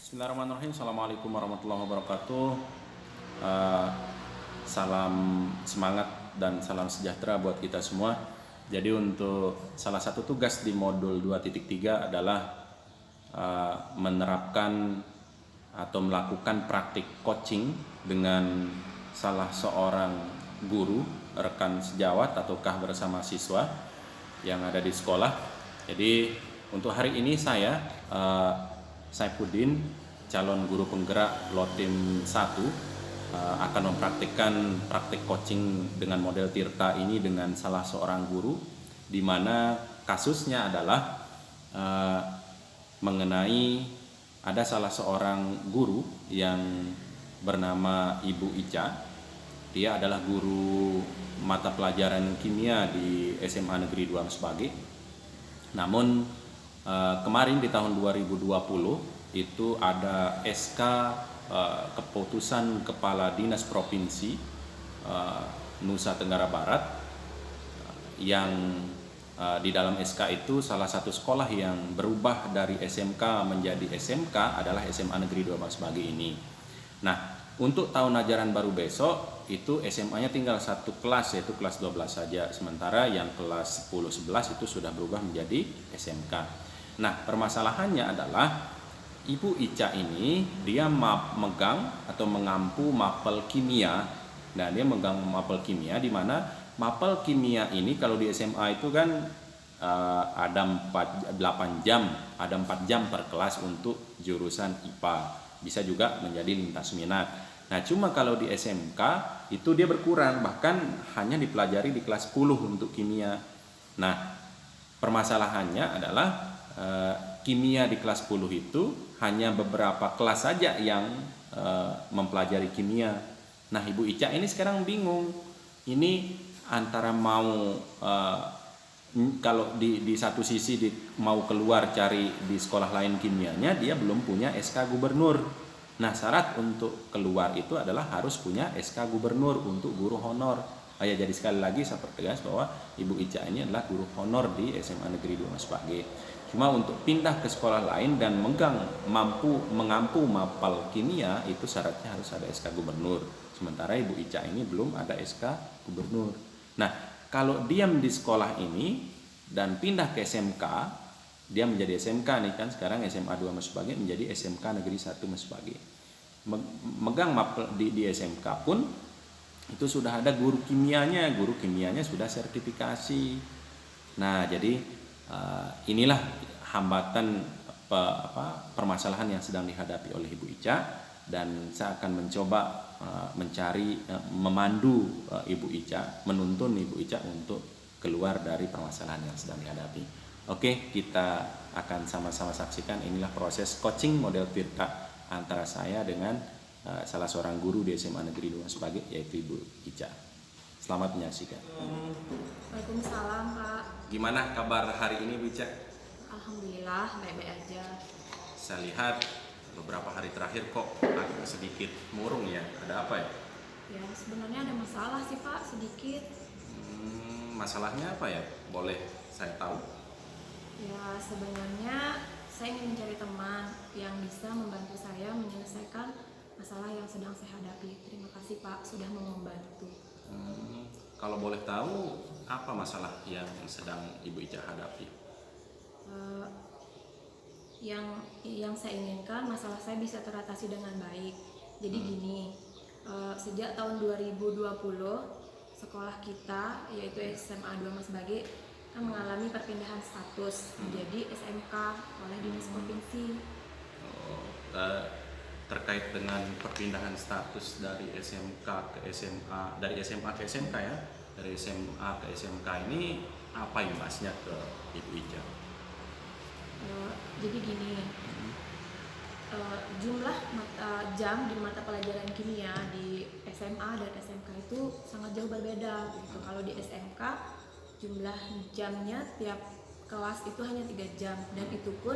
Bismillahirrahmanirrahim. Assalamualaikum warahmatullahi wabarakatuh. Eh, Salam semangat dan salam sejahtera buat kita semua. Jadi untuk salah satu tugas di modul 2.3 adalah menerapkan atau melakukan praktik coaching dengan salah seorang guru, rekan sejawat ataukah bersama siswa yang ada di sekolah. Jadi untuk hari ini saya Saifuddin, calon guru penggerak Lotim 1, akan mempraktikkan praktik coaching dengan model Tirta ini dengan salah seorang guru, di mana kasusnya adalah mengenai ada salah seorang guru yang bernama Ibu Ica. Dia adalah guru mata pelajaran kimia di SMA Negeri 2 Mesbage. Namun kemarin di tahun 2020 itu ada SK keputusan Kepala Dinas Provinsi Nusa Tenggara Barat yang di dalam SK itu salah satu sekolah yang berubah dari SMK menjadi SMK adalah SMA Negeri 2 Mesbage ini. Nah, untuk tahun ajaran baru besok itu SMA-nya tinggal satu kelas, yaitu kelas 12 saja, sementara yang kelas 10-11 itu sudah berubah menjadi SMK. Nah, permasalahannya adalah Ibu Ica ini dia megang atau mengampu mapel kimia. Nah, dia megang mapel kimia, di mana mapel kimia ini kalau di SMA itu kan ada 8 jam, ada 4 jam per kelas untuk jurusan IPA. Bisa juga menjadi lintas minat. Nah, cuma kalau di SMK itu dia berkurang, bahkan hanya dipelajari di kelas 10 untuk kimia. Nah, permasalahannya adalah kimia di kelas 10 itu hanya beberapa kelas saja yang mempelajari kimia. Nah, Ibu Ica ini sekarang bingung. Ini antara mau kalau di satu sisi mau keluar cari di sekolah lain kimianya, dia belum punya SK gubernur. Nah, syarat untuk keluar itu adalah harus punya SK gubernur untuk guru honor. Ya, jadi sekali lagi saya pertegas bahwa Ibu Ica ini adalah guru honor di SMA Negeri 2 Mesbage. Cuma untuk pindah ke sekolah lain dan mengampu mapel kimia itu syaratnya harus ada SK gubernur. Sementara Ibu Ica ini belum ada SK gubernur. Nah, kalau diam di sekolah ini dan pindah ke SMK, dia menjadi SMK nih kan, sekarang SMA 2 Mesbage menjadi SMK Negeri 1 Mesbage. Megang mapel di SMK pun itu sudah ada guru kimianya sudah sertifikasi. Nah, jadi inilah hambatan permasalahan yang sedang dihadapi oleh Ibu Ica, dan saya akan mencoba memandu Ibu Ica, menuntun Ibu Ica untuk keluar dari permasalahan yang sedang dihadapi. Oke, kita akan sama-sama saksikan inilah proses coaching model Tirta antara saya dengan salah seorang guru di SMA Negeri 2 Mesbage, yaitu Ibu Ica. Selamat menyaksikan. Waalaikumsalam, Pak. Gimana kabar hari ini, Bu Ica? Alhamdulillah, baik-baik aja. Saya lihat beberapa hari terakhir kok agak sedikit murung ya. Ada apa ya? Ya, sebenarnya ada masalah sih, Pak, sedikit. Masalahnya apa ya? Boleh saya tahu? Ya, sebenarnya saya ingin mencari teman yang bisa membantu saya menyelesaikan masalah yang sedang saya hadapi. Terima kasih, Pak, sudah mau membantu. Kalau boleh tahu, apa masalah yang sedang Ibu Ica hadapi? Yang saya inginkan masalah saya bisa teratasi dengan baik. Jadi gini, sejak tahun 2020 sekolah kita yaitu SMA 2 Mesbage kan mengalami perpindahan status menjadi SMK oleh Dinas Provinsi. Terkait dengan perpindahan status dari SMK ke SMA, dari SMA ke SMK ya, dari SMA ke SMK ini apa imbasnya ke Ibu Ica? Jadi gini, jumlah jam di mata pelajaran kimia di SMA dan SMK itu sangat jauh berbeda gitu. Kalau di SMK jumlah jamnya tiap kelas itu hanya 3 jam, dan itu pun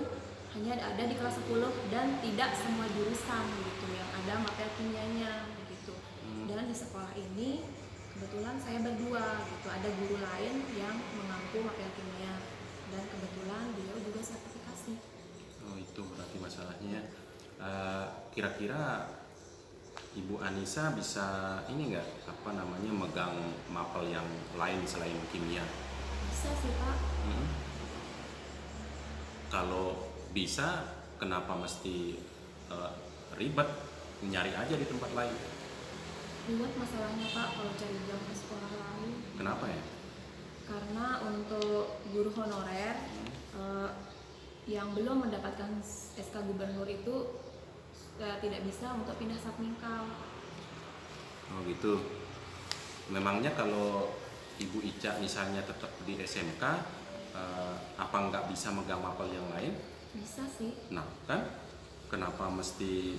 hanya ada di kelas 10 dan tidak semua jurusan gitu yang ada mapel kimianya gitu. Dan di sekolah ini kebetulan saya berdua gitu, ada guru lain yang mengampu mapel kimia dan kebetulan beliau juga sertifikasi. Oh, itu berarti masalahnya. Kira-kira Ibu Anissa bisa ini nggak megang mapel yang lain selain kimia? Bisa sih Pak. Hmm. Kalau bisa, kenapa mesti ribet? Nyari aja di tempat lain. Ribet masalahnya Pak kalau cari jam ke sekolah lain. Kenapa ya? Karena untuk guru honorer yang belum mendapatkan SK gubernur itu tidak bisa untuk pindah satmingkal. Oh gitu. Memangnya kalau Ibu Ica misalnya tetap di SMK, apa nggak bisa megang mapel yang lain? Bisa sih. Nah kan, kenapa mesti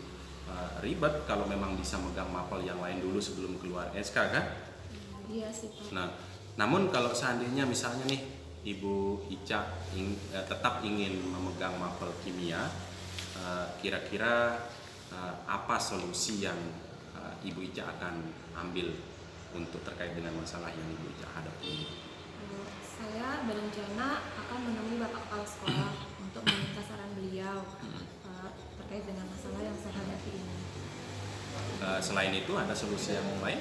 ribet kalau memang bisa megang mapel yang lain dulu sebelum keluar SK kan? Iya sih Pak. Nah, namun kalau seandainya misalnya nih Ibu Ica tetap ingin memegang mapel kimia, kira-kira apa solusi yang Ibu Ica akan ambil untuk terkait dengan masalah yang Ibu Ica hadapi ini? Saya berencana akan menemui Bapak Kepala Sekolah untuk meminta saran beliau terkait dengan masalah yang saya hadapi ini. Selain itu ada solusi yang lain?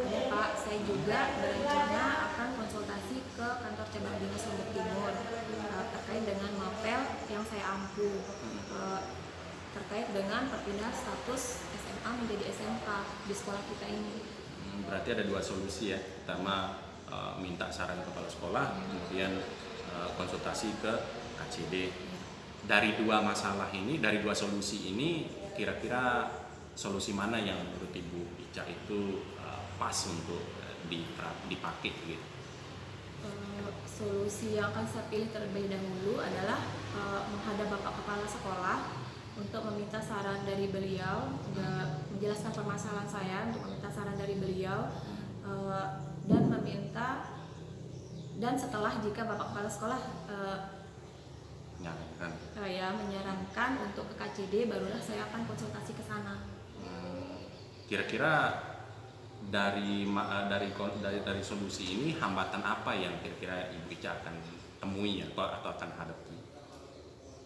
Ada Pak, saya juga berencana akan konsultasi ke kantor cabang dinas Lombok Timur terkait dengan mapel yang saya ampuh, terkait dengan perpindahan status SMA menjadi SMK di sekolah kita ini. Berarti ada dua solusi ya. Pertama minta saran kepala sekolah, kemudian konsultasi ke KCD. Dari dua masalah ini, dari dua solusi ini, kira-kira solusi mana yang menurut Ibu Ica itu pas untuk dipakai gitu? Solusi yang akan saya pilih terlebih dahulu adalah menghadap Bapak Kepala Sekolah untuk meminta saran dari beliau, menjelaskan permasalahan saya, untuk meminta saran dari beliau, dan setelah jika Bapak Kepala Sekolah menyarankan untuk ke KCD, barulah saya akan konsultasi ke sana. Kira-kira dari solusi ini hambatan apa yang kira-kira Ibu Ica akan temui atau akan hadapi?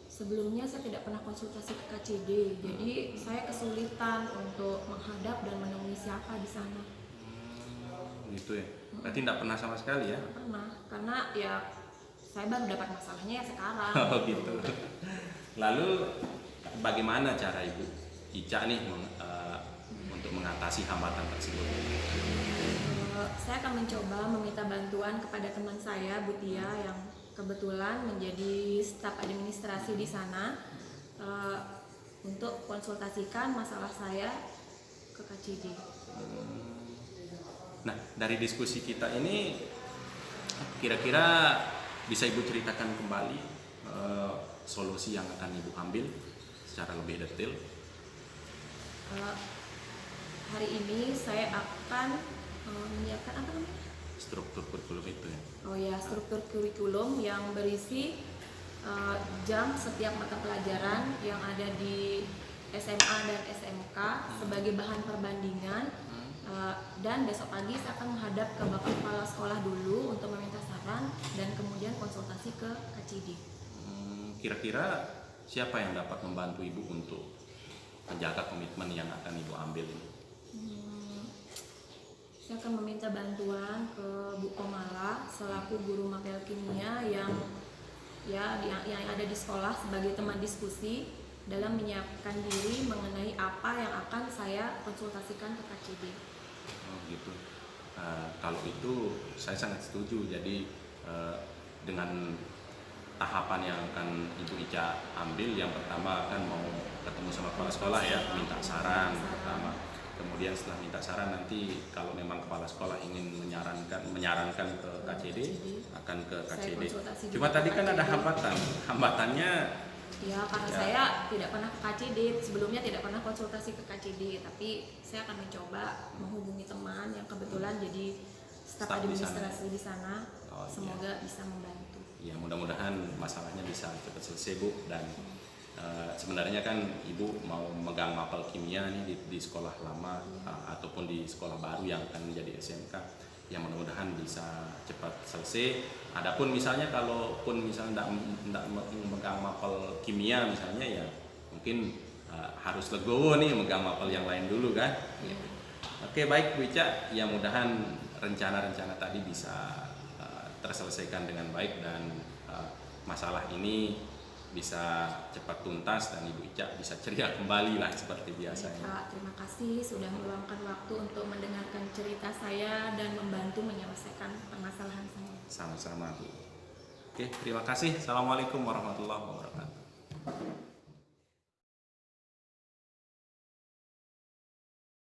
Sebelumnya saya tidak pernah konsultasi ke KCD, jadi saya kesulitan untuk menghadap dan menemui siapa di sana. Gitu ya. Berarti tidak pernah sama sekali ya? Tidak pernah, karena ya saya baru dapat masalahnya ya sekarang. Oh gitu. Lalu bagaimana cara Ibu Ica nih untuk mengatasi hambatan tersebut? Saya akan mencoba meminta bantuan kepada teman saya, Bu Tia, yang kebetulan menjadi staf administrasi di sana, untuk konsultasikan masalah saya ke KCD. Nah, dari diskusi kita ini, kira-kira bisa Ibu ceritakan kembali solusi yang akan Ibu ambil secara lebih detail? Hari ini saya akan menyiapkan apa namanya? Struktur kurikulum itu ya? Oh ya, struktur kurikulum yang berisi jam setiap mata pelajaran yang ada di SMA dan SMK sebagai bahan perbandingan, dan besok pagi saya akan menghadap ke Bapak Kepala Sekolah dulu untuk meminta saran dan kemudian konsultasi ke KCD. Kira-kira siapa yang dapat membantu Ibu untuk menjaga komitmen yang akan Ibu ambil ini? Saya akan meminta bantuan ke Bu Komala selaku guru mapel kimia yang ada di sekolah sebagai teman diskusi dalam menyiapkan diri mengenai apa yang akan saya konsultasikan ke KCD. Oh gitu. Kalau itu saya sangat setuju. Jadi dengan tahapan yang akan Ibu Ica ambil, yang pertama kan mau ketemu sama kepala sekolah ya, minta saran pertama. Kemudian setelah minta saran, nanti kalau memang kepala sekolah ingin menyarankan ke KCD, akan ke KCD. Cuma tadi kan ada hambatannya. Ya, karena saya tidak pernah ke KCD, sebelumnya tidak pernah konsultasi ke KCD, tapi saya akan mencoba menghubungi teman yang kebetulan jadi staf administrasi di sana. Semoga bisa membantu. Ya, mudah-mudahan masalahnya bisa cepat selesai, Bu. Dan sebenarnya kan Ibu mau megang mapel kimia nih di sekolah lama ataupun di sekolah baru yang akan menjadi SMK, yang mudah-mudahan bisa cepat selesai. Adapun misalnya kalaupun misalnya tidak memegang mapel kimia misalnya, ya mungkin harus legowo nih megang mapel yang lain dulu kan. Iya. Oke, baik Bu Ica, ya mudahan rencana-rencana tadi bisa terselesaikan dengan baik dan masalah ini bisa cepat tuntas dan Ibu Ica bisa ceria kembali lah seperti biasanya. Kak, terima kasih sudah meluangkan waktu untuk mendengarkan cerita saya dan membantu menyelesaikan permasalahan saya. Sama-sama Bu. Oke, terima kasih. Assalamualaikum warahmatullahi wabarakatuh.